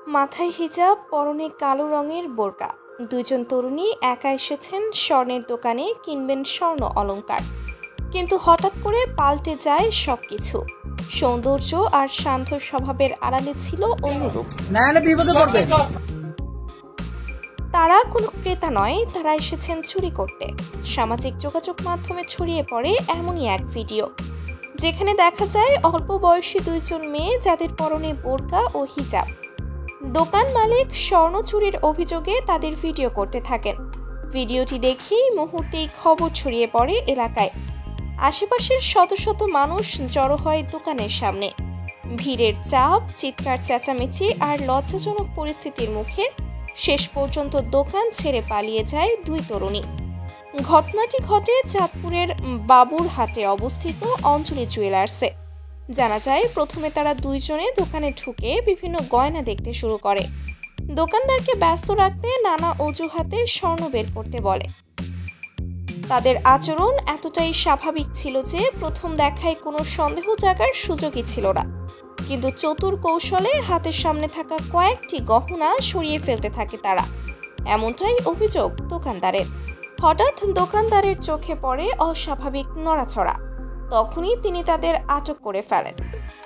মাথায় হিজাব, পরনে কালো রঙের বোরকা। দুইজন তরুণী একা এসেছেন স্বর্ণের দোকানে, কিনবেন স্বর্ণ অলংকার। কিন্তু হঠাৎ করে পাল্টে যায় সবকিছু। সৌন্দর্য আর শান্ত স্বভাবের আড়ালে ছিল অন্য রূপ। তারা কোনো ক্রেতা নয়, তারা এসেছেন চুরি করতে। সামাজিক যোগাযোগ মাধ্যমে ছড়িয়ে পড়ে এমনই এক ভিডিও, যেখানে দেখা যায় অল্প বয়সী দুইজন মেয়ে, যাদের পরনে বোরকা ও হিজাব। দোকান মালিক স্বর্ণ চুরির অভিযোগে তাদের ভিডিও করতে থাকেন। ভিডিওটি দেখেই মুহূর্তেই খবর ছড়িয়ে পড়ে এলাকায়। আশেপাশের শত শত মানুষ জড়ো হয় দোকানের সামনে। ভিড়ের চাপ, চিৎকার চেঁচামেচি আর লজ্জাজনক পরিস্থিতির মুখে শেষ পর্যন্ত দোকান ছেড়ে পালিয়ে যায় দুই তরুণী। ঘটনাটি ঘটে চাঁদপুরের বাবুরহাটে অবস্থিত অঞ্জলি জুয়েলার্সে। জানা যায়, প্রথমে তারা দুইজনে দোকানে ঢুকে বিভিন্ন গয়না দেখতে শুরু করে। দোকানদারকে ব্যস্ত রাখতে নানা অজুহাতে স্বর্ণ বের করতে বলে। তাদের আচরণ এতটাই স্বাভাবিক ছিল যে প্রথম দেখায় কোনো সন্দেহ জাগার সুযোগই ছিল না। কিন্তু চতুর কৌশলে হাতের সামনে থাকা কয়েকটি গহনা সরিয়ে ফেলতে থাকে তারা, এমনটাই অভিযোগ দোকানদারের। হঠাৎ দোকানদারের চোখে পড়ে অস্বাভাবিক নড়াচড়া। তখনই তিনি তাদের আটক করে ফেলেন।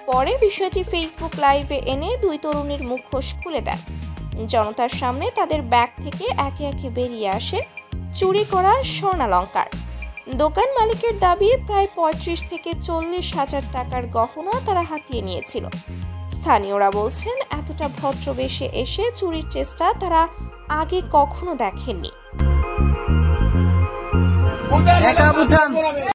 পরে বিষয়টি ফেসবুক লাইভে এনে দুই তরুণীর মুখোশ খুলে দেন। জনতার সামনে তাদের ব্যাগ থেকে একে একে বেরিয়ে আসে চুরি করা স্বর্ণালংকার। দোকান মালিকের দাবি, প্রায় 35 থেকে 40 হাজার টাকার গহনা তারা হাতিয়ে নিয়েছিল। স্থানীয়রা বলছেন, এতটা ভদ্রবেশে এসে চুরির চেষ্টা তারা আগে কখনো দেখেননি।